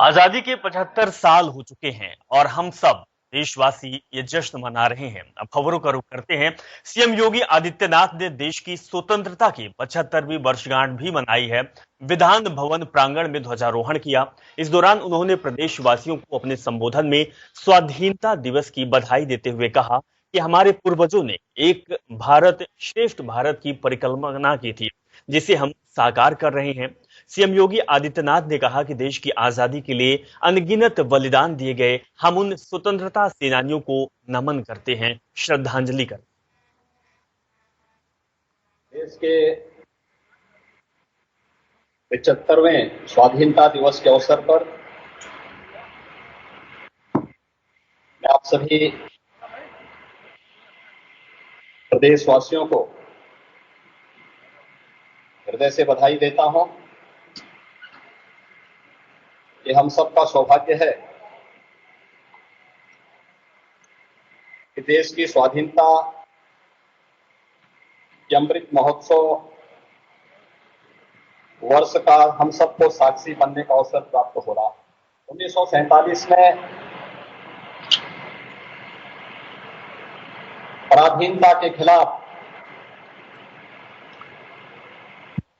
आजादी के 75 साल हो चुके हैं और हम सब देशवासी ये जश्न मना रहे हैं। अब खबरों का रुख करते हैं। सीएम योगी आदित्यनाथ ने देश की स्वतंत्रता की 75वीं वर्षगांठ भी मनाई है। विधान भवन प्रांगण में ध्वजारोहण किया। इस दौरान उन्होंने प्रदेशवासियों को अपने संबोधन में स्वाधीनता दिवस की बधाई देते हुए कहा कि हमारे पूर्वजों ने एक भारत श्रेष्ठ भारत की परिकल्पना की थी, जिसे हम साकार कर रहे हैं। सीएम योगी आदित्यनाथ ने कहा कि देश की आजादी के लिए अनगिनत बलिदान दिए गए हम उन स्वतंत्रता सेनानियों को नमन करते हैं, श्रद्धांजलि करते हैं। देश के 75वें स्वाधीनता दिवस के अवसर पर मैं आप सभी प्रदेशवासियों को हृदय से बधाई देता हूं। ये हम सबका सौभाग्य है कि देश की स्वाधीनता के अमृत महोत्सव वर्ष का हम सबको साक्षी बनने का अवसर प्राप्त हो रहा है। 1947 में पराधीनता के खिलाफ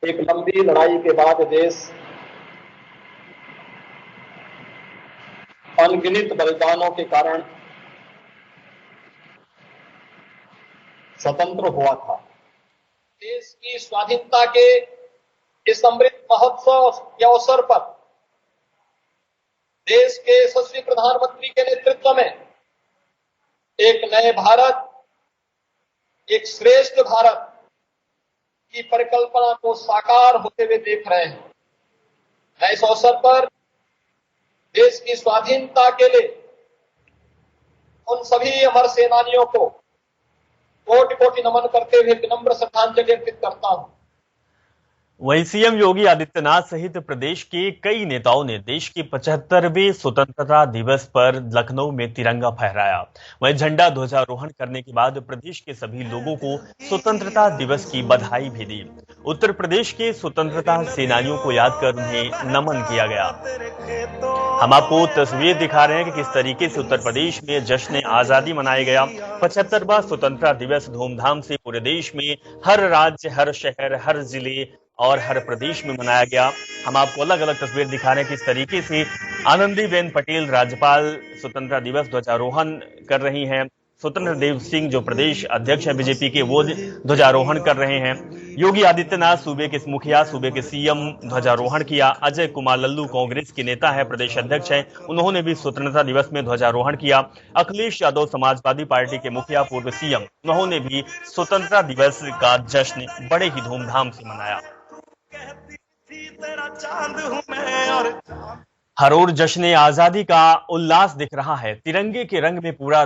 एक लंबी लड़ाई के बाद देश अनगिनत बलिदानों के कारण स्वतंत्र हुआ था। देश की स्वाधीनता के इस अमृत महोत्सव के अवसर पर देश के यशस्वी प्रधानमंत्री के नेतृत्व में एक नए भारत, एक श्रेष्ठ भारत की परिकल्पना को साकार होते हुए देख रहे हैं। मैं इस अवसर पर देश की स्वाधीनता के लिए उन सभी अमर सेनानियों को कोटि कोटि नमन करते हुए विनम्र श्रद्धांजलि अर्पित करता हूं। वहीं सीएम योगी आदित्यनाथ सहित प्रदेश के कई नेताओं ने देश के 75वें स्वतंत्रता दिवस पर लखनऊ में तिरंगा फहराया। वहीं झंडा ध्वजारोहण करने के बाद प्रदेश के सभी लोगों को स्वतंत्रता दिवस की बधाई भी दी। उत्तर प्रदेश के स्वतंत्रता सेनानियों को याद कर उन्हें नमन किया गया। हम आपको तस्वीर दिखा रहे हैं कि किस तरीके से उत्तर प्रदेश में जश्न आजादी मनाया गया। 75वां स्वतंत्रता दिवस धूमधाम से पूरे देश में हर राज्य, हर शहर, हर जिले और हर प्रदेश में मनाया गया। हम आपको अलग अलग तस्वीर दिखा रहे हैं किस तरीके से आनंदीबेन पटेल राज्यपाल स्वतंत्रता दिवस ध्वजारोहण कर रही हैं। स्वतंत्र देव सिंह जो प्रदेश अध्यक्ष है बीजेपी के, वो ध्वजारोहण कर रहे हैं। योगी आदित्यनाथ सूबे के मुखिया, सूबे के सीएम ध्वजारोहण किया। अजय कुमार लल्लू कांग्रेस के नेता है, प्रदेश अध्यक्ष हैं, उन्होंने भी स्वतंत्रता दिवस में ध्वजारोहण किया। अखिलेश यादव समाजवादी पार्टी के मुखिया, पूर्व सीएम, उन्होंने भी स्वतंत्रता दिवस का जश्न बड़े ही धूमधाम से मनाया। हर ओर जश्न आजादी का उल्लास दिख रहा है। तिरंगे के रंग में पूरा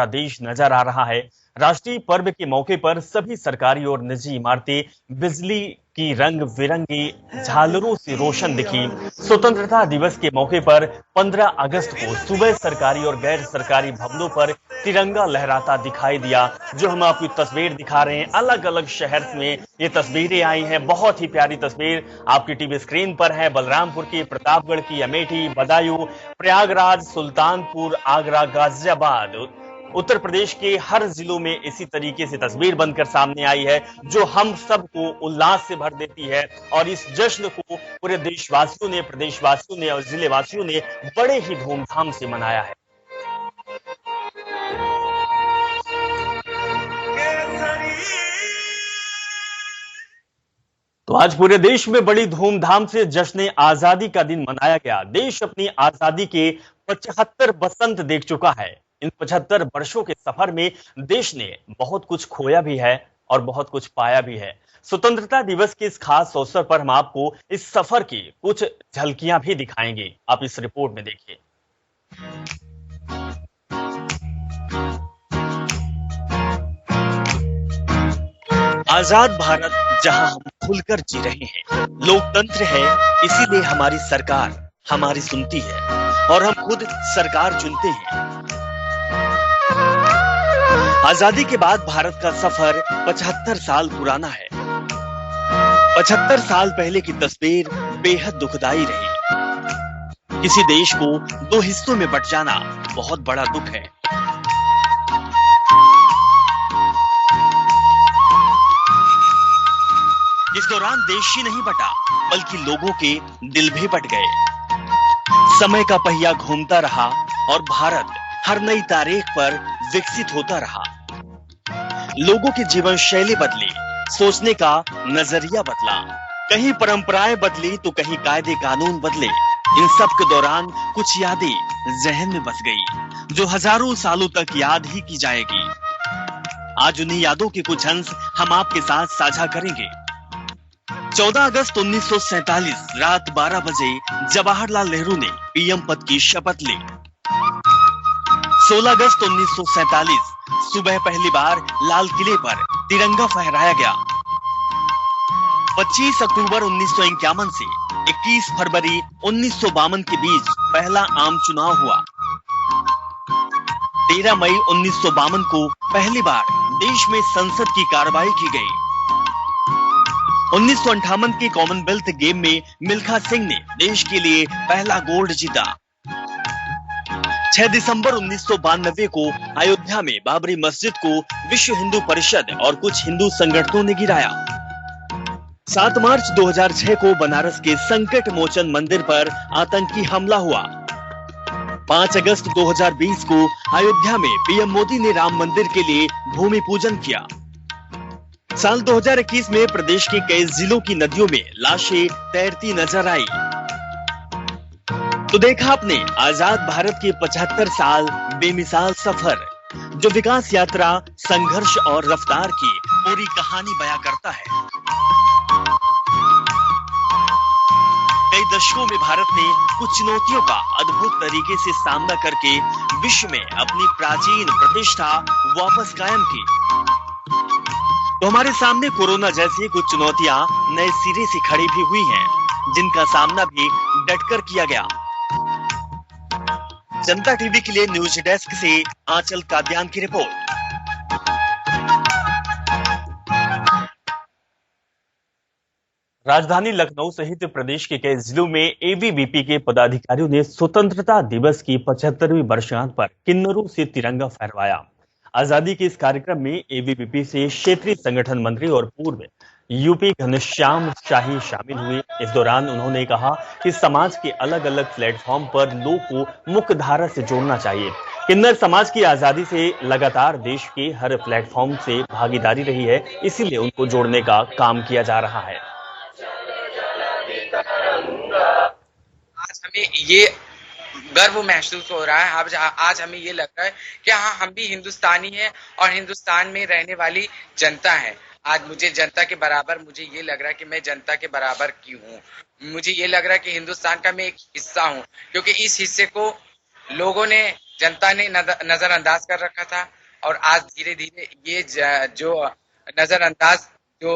देश नजर आ रहा है। राष्ट्रीय पर्व के मौके पर सभी सरकारी और निजी इमारतें बिजली की रंग बिरंगी झालरों से रोशन दिखी। स्वतंत्रता दिवस के मौके पर 15 अगस्त को सुबह सरकारी और गैर सरकारी भवनों पर तिरंगा लहराता दिखाई दिया। जो हम आपको तस्वीर दिखा रहे हैं, अलग अलग शहर में ये तस्वीरें आई हैं। बहुत ही प्यारी तस्वीर आपकी टीवी स्क्रीन पर है। बलरामपुर की, प्रतापगढ़ की, अमेठी, बदायूं, प्रयागराज, सुल्तानपुर, आगरा, गाजियाबाद, उत्तर प्रदेश के हर जिलों में इसी तरीके से तस्वीर बनकर सामने आई है, जो हम सबको उल्लास से भर देती है। और इस जश्न को पूरे देशवासियों ने, प्रदेशवासियों ने और जिलेवासियों ने बड़े ही धूमधाम से मनाया है। तो आज पूरे देश में बड़ी धूमधाम से जश्न आजादी का दिन मनाया गया। देश अपनी आजादी के 75 बसंत देख चुका है। इन 75 वर्षों के सफर में देश ने बहुत कुछ खोया भी है और बहुत कुछ पाया भी है। स्वतंत्रता दिवस के इस खास अवसर पर हम आपको इस सफर की कुछ झलकियां भी दिखाएंगे। आप इस रिपोर्ट में देखिए। आजाद भारत जहां हम खुलकर जी रहे हैं, लोकतंत्र है, इसीलिए हमारी सरकार हमारी सुनती है और हम खुद सरकार चुनते हैं। आजादी के बाद भारत का सफर 75 साल पुराना है। 75 साल पहले की तस्वीर बेहद दुखदाई रही। किसी देश को दो हिस्सों में बंट जाना बहुत बड़ा दुख है। इस दौरान देश ही नहीं बटा, बल्कि लोगों के दिल भी बट गए। समय का पहिया घूमता रहा और भारत हर नई तारीख पर विकसित होता रहा। लोगों की जीवन शैली बदली, सोचने का नजरिया बदला, कहीं परंपराएं बदली तो कहीं कायदे कानून बदले। इन सब के दौरान कुछ यादें जहन में बस गई, जो हजारों सालों तक याद ही की जाएगी। आज उन्हीं यादों के कुछ अंश हम आपके साथ साझा करेंगे। 14 अगस्त 1947 रात 12 बजे जवाहरलाल नेहरू ने पीएम पद की शपथ ली। 16 अगस्त 1947 सुबह पहली बार लाल किले पर तिरंगा फहराया गया। 25 अक्टूबर 1951 से 21 फरवरी 1952 के बीच पहला आम चुनाव हुआ। 13 मई 1952 को पहली बार देश में संसद की कार्रवाई की गई। 1958 के कॉमनवेल्थ गेम में मिल्खा सिंह ने देश के लिए पहला गोल्ड जीता। 6 दिसंबर 1992 को अयोध्या में बाबरी मस्जिद को विश्व हिंदू परिषद और कुछ हिंदू संगठनों ने गिराया। 7 मार्च 2006 को बनारस के संकट मोचन मंदिर पर आतंकी हमला हुआ। 5 अगस्त 2020 को अयोध्या में पीएम मोदी ने राम मंदिर के लिए भूमि पूजन किया। साल 2021 में प्रदेश के कई जिलों की नदियों में लाशें तैरती नजर आई। तो देखा आपने आजाद भारत के 75 साल बेमिसाल सफर, जो विकास यात्रा, संघर्ष और रफ्तार की पूरी कहानी बयां करता है। कई दशकों में भारत ने कुछ चुनौतियों का अद्भुत तरीके से सामना करके विश्व में अपनी प्राचीन प्रतिष्ठा वापस कायम की। तो हमारे सामने कोरोना जैसी कुछ चुनौतियां नए सिरे से खड़ी भी हुई हैं, जिनका सामना भी डटकर किया गया। जनता टीवी के लिए न्यूज डेस्क से आंचल कादियान की रिपोर्ट। राजधानी लखनऊ सहित प्रदेश के कई जिलों में एबीवीपी के पदाधिकारियों ने स्वतंत्रता दिवस की 75वीं वर्षगांठ पर किन्नरों से तिरंगा फहराया। आजादी के इस कार्यक्रम में एबीवीपी से क्षेत्रीय संगठन मंत्री और पूर्व यूपी घनश्याम शाही शामिल हुए। इस दौरान उन्होंने कहा कि समाज के अलग अलग प्लेटफॉर्म पर लोगों को मुख्य धारा से जोड़ना चाहिए। किन्नर समाज की आजादी से लगातार देश के हर प्लेटफॉर्म से भागीदारी रही है, इसीलिए उनको जोड़ने का काम किया जा रहा है। आज हमें ये गर्व महसूस हो रहा है। आज हमें ये लग रहा है कि हाँ, हम भी हिंदुस्तानी हैं और हिंदुस्तान में रहने वाली जनता है। आज मुझे जनता के बराबर, मुझे ये लग रहा है कि मैं जनता के बराबर की हूँ। मुझे ये लग रहा है कि हिंदुस्तान का मैं एक हिस्सा हूँ, क्योंकि इस हिस्से को लोगों ने, जनता ने नजरअंदाज कर रखा था। और आज धीरे धीरे ये जो नजरअंदाज जो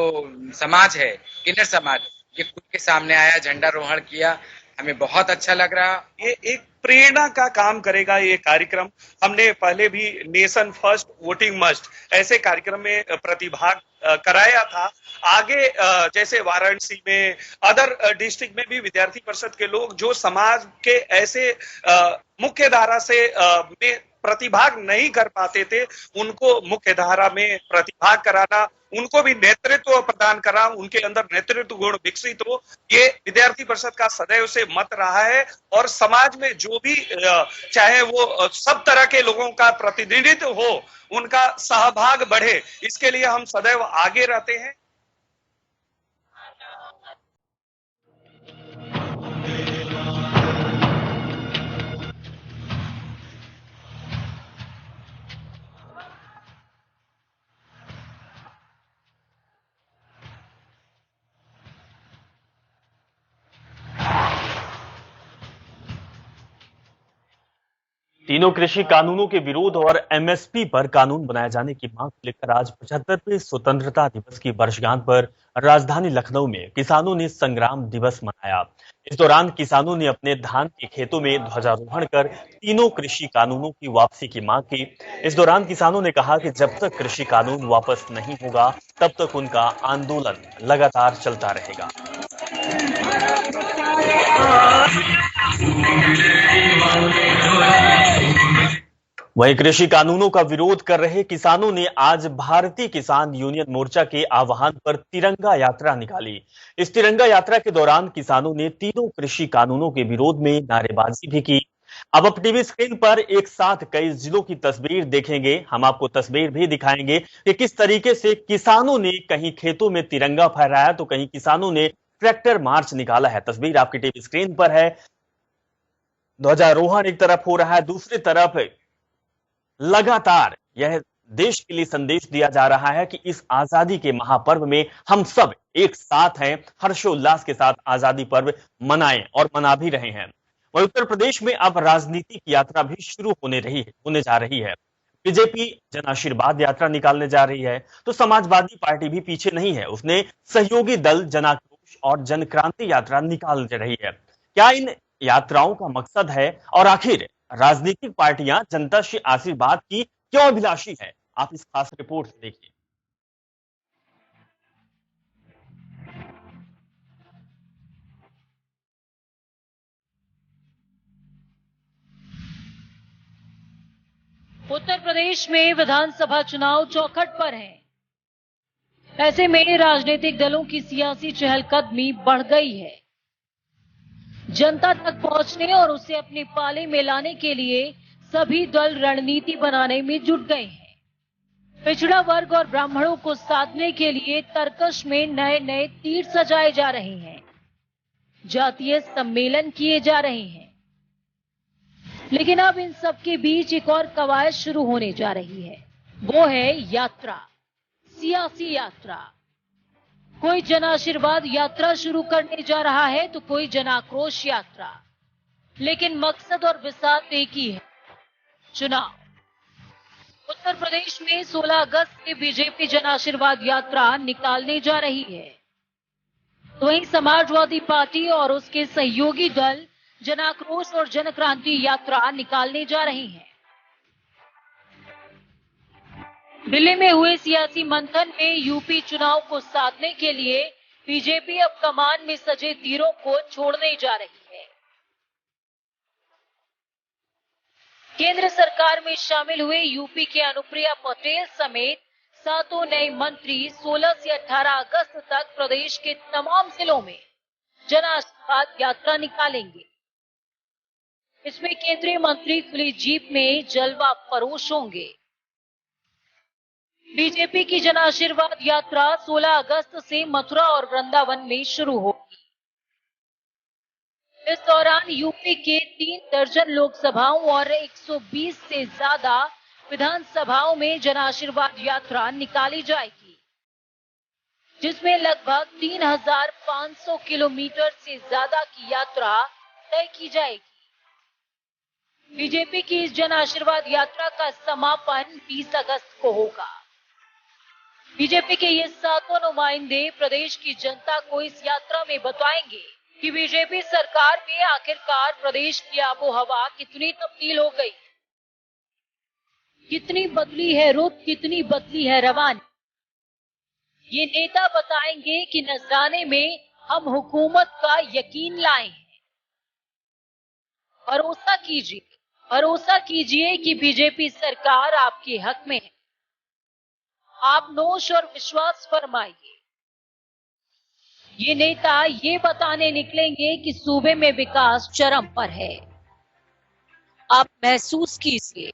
समाज है, किन्नर समाज, ये खुद के सामने आया, झंडारोहण किया। हमें बहुत अच्छा लग रहा। ये एक प्रेरणा का काम करेगा ये कार्यक्रम। हमने पहले भी नेशन फर्स्ट वोटिंग मस्ट ऐसे कार्यक्रम में प्रतिभाग कराया था। आगे जैसे वाराणसी में, अदर डिस्ट्रिक्ट में भी विद्यार्थी परिषद के लोग जो समाज के ऐसे मुख्य धारा से में प्रतिभाग नहीं कर पाते थे, उनको मुख्य धारा में प्रतिभाग कराना, उनको भी नेतृत्व प्रदान करा, उनके अंदर नेतृत्व गुण विकसित हो, ये विद्यार्थी परिषद का सदैव से मत रहा है। और समाज में जो भी चाहे वो सब तरह के लोगों का प्रतिनिधित्व हो, उनका सहभाग बढ़े, इसके लिए हम सदैव आगे रहते हैं। तीनों कृषि कानूनों के विरोध और एमएसपी पर कानून बनाए जाने की मांग को लेकर आज 75वें स्वतंत्रता दिवस की वर्षगांठ पर राजधानी लखनऊ में किसानों ने संग्राम दिवस मनाया। इस दौरान किसानों ने अपने धान के खेतों में ध्वजारोहण कर तीनों कृषि कानूनों की वापसी की मांग की। इस दौरान किसानों ने कहा कि जब तक कृषि कानून वापस नहीं होगा, तब तक उनका आंदोलन लगातार चलता रहेगा। वहीं कृषि कानूनों का विरोध कर रहे किसानों ने आज भारतीय किसान यूनियन मोर्चा के आह्वान पर तिरंगा यात्रा निकाली। इस तिरंगा यात्रा के दौरान किसानों ने तीनों कृषि कानूनों के विरोध में नारेबाजी भी की। अब आप टीवी स्क्रीन पर एक साथ कई जिलों की तस्वीर देखेंगे। हम आपको तस्वीर भी दिखाएंगे कि किस तरीके से किसानों ने कहीं खेतों में तिरंगा फहराया तो कहीं किसानों ने ट्रैक्टर मार्च निकाला है। तस्वीर आपकी टीवी स्क्रीन पर है। ध्वजारोहण एक तरफ हो रहा है, दूसरी तरफ लगातार यह देश के लिए संदेश दिया जा रहा है कि इस आजादी के महापर्व में हम सब एक साथ हैं, हर्षोल्लास के साथ आजादी पर्व मनाएं और मना भी रहे हैं। वहीं उत्तर प्रदेश में अब राजनीतिक यात्रा भी शुरू होने जा रही है। बीजेपी जन आशीर्वाद यात्रा निकालने जा रही है तो समाजवादी पार्टी भी पीछे नहीं है। उसने सहयोगी दल जन आक्रोश और जन क्रांति यात्रा निकाल रही है। क्या इन यात्राओं का मकसद है और आखिर राजनीतिक पार्टियां जनता से आशीर्वाद की क्यों अभिलाषी है? आप इस खास रिपोर्ट से देखिए। उत्तर प्रदेश में विधानसभा चुनाव चौखट पर हैं। ऐसे में राजनीतिक दलों की सियासी चहलकदमी बढ़ गई है। जनता तक पहुंचने और उसे अपने पाले में लाने के लिए सभी दल रणनीति बनाने में जुट गए हैं। पिछड़ा वर्ग और ब्राह्मणों को साधने के लिए तर्कश में नए नए तीर सजाए जा रहे हैं। जातीय सम्मेलन किए जा रहे हैं। लेकिन अब इन सब के बीच एक और कवायद शुरू होने जा रही है। वो है यात्रा, सियासी यात्रा। कोई जन आशीर्वाद यात्रा शुरू करने जा रहा है तो कोई जन आक्रोश यात्रा। लेकिन मकसद और विसात एक ही है, चुनाव। उत्तर प्रदेश में 16 अगस्त से बीजेपी जन आशीर्वाद यात्रा निकालने जा रही है। तो वहीं समाजवादी पार्टी और उसके सहयोगी दल जन आक्रोश और जन क्रांति यात्रा निकालने जा रहे हैं। दिल्ली में हुए सियासी मंथन में यूपी चुनाव को साधने के लिए बीजेपी अब कमान में सजे तीरों को छोड़ने जा रही है। केंद्र सरकार में शामिल हुए यूपी के अनुप्रिया पटेल समेत 7 नए मंत्री 16 से 18 अगस्त तक प्रदेश के तमाम जिलों में जन आशीर्वाद यात्रा निकालेंगे। इसमें केंद्रीय मंत्री खुली जीप में जलवा फरोश होंगे। बीजेपी की जन आशीर्वाद यात्रा 16 अगस्त से मथुरा और वृंदावन में शुरू होगी। इस दौरान यूपी के 3 दर्जन लोकसभाओं और 120 से ज्यादा विधानसभाओं में जन आशीर्वाद यात्रा निकाली जाएगी, जिसमें लगभग 3500 किलोमीटर से ज्यादा की यात्रा तय की जाएगी। बीजेपी की इस जन आशीर्वाद यात्रा का समापन 20 अगस्त को होगा। बीजेपी के ये 7 नुमाइंदे प्रदेश की जनता को इस यात्रा में बताएंगे कि बीजेपी सरकार में आखिरकार प्रदेश की आबो हवा कितनी तब्दील हो गई, कितनी बदली है रुख, कितनी बदली है रवानी। ये नेता बताएंगे कि नजराने में हम हुकूमत का यकीन लाए हैं। भरोसा कीजिए कि बीजेपी सरकार आपके हक में है। आप नोश और विश्वास फरमाइए। ये नेता ये बताने निकलेंगे कि सूबे में विकास चरम पर है, आप महसूस कीजिए।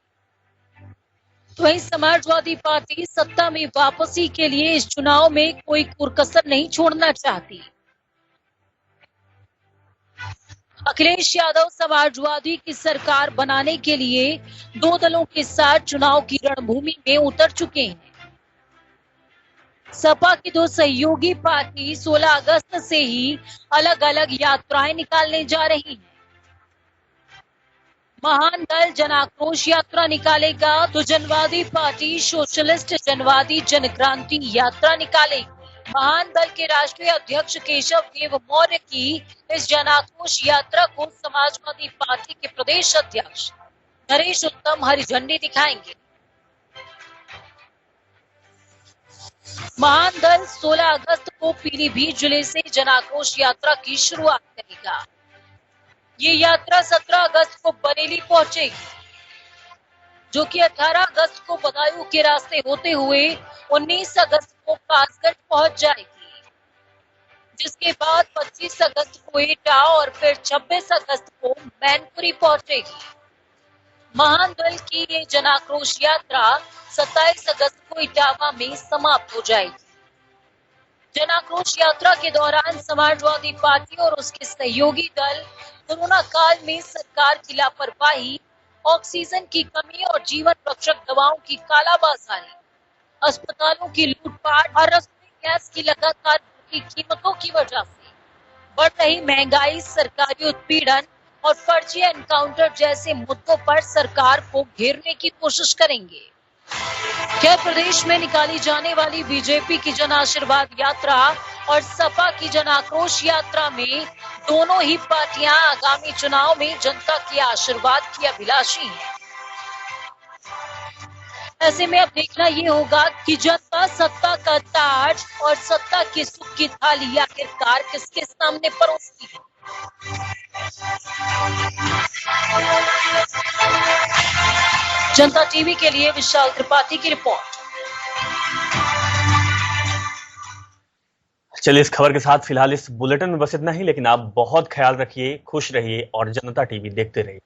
तो वहीं समाजवादी पार्टी सत्ता में वापसी के लिए इस चुनाव में कोई कुरकसर नहीं छोड़ना चाहती। अखिलेश यादव समाजवादी की सरकार बनाने के लिए 2 दलों के साथ चुनाव की रणभूमि में उतर चुके हैं। सपा की 2 सहयोगी पार्टी 16 अगस्त से ही अलग अलग यात्राएं निकालने जा रही हैं। महान दल जन आक्रोश यात्रा निकालेगा तो जनवादी पार्टी सोशलिस्ट जनवादी जन क्रांति यात्रा निकालेगी। महान दल के राष्ट्रीय अध्यक्ष केशव देव मौर्य की इस जन आक्रोश यात्रा को समाजवादी पार्टी के प्रदेश अध्यक्ष नरेश उत्तम हरी झंडी दिखाएंगे। महान दल 16 अगस्त को पीलीभीत जिले से जन आक्रोश यात्रा की शुरुआत करेगा। ये यात्रा 17 अगस्त को बरेली पहुंचेगी, जो कि 18 अगस्त को बदायूं के रास्ते होते हुए 19 अगस्त को कासगंज पहुंच जाएगी, जिसके बाद 25 अगस्त को एटा और फिर 26 अगस्त को मैनपुरी पहुंचेगी। महान दल की ये जनाक्रोश यात्रा 27 अगस्त को इटावा में समाप्त हो जाएगी। जनाक्रोश यात्रा के दौरान समाजवादी पार्टी और उसके सहयोगी दल कोरोना काल में सरकार की लापरवाही, ऑक्सीजन की कमी और जीवन रक्षक दवाओं की कालाबाजारी, अस्पतालों की लूटपाट और रसोई गैस की लगातार की कीमतों की वजह से बढ़ रही महंगाई, सरकारी उत्पीड़न और फर्जी एनकाउंटर जैसे मुद्दों पर सरकार को घेरने की कोशिश करेंगे। क्या प्रदेश में निकाली जाने वाली बीजेपी की जन आशीर्वाद यात्रा और सपा की जन आक्रोश यात्रा में दोनों ही पार्टियां आगामी चुनाव में जनता के आशीर्वाद की अभिलाषी हैं। ऐसे में अब देखना ये होगा कि जनता सत्ता का ताज और सत्ता की सुख की थाली आखिरकार किसके सामने परोसती है। जनता टीवी के लिए विशाल त्रिपाठी की रिपोर्ट। चलिए, इस खबर के साथ फिलहाल इस बुलेटिन में बस इतना ही, लेकिन आप बहुत ख्याल रखिए, खुश रहिए और जनता टीवी देखते रहिए।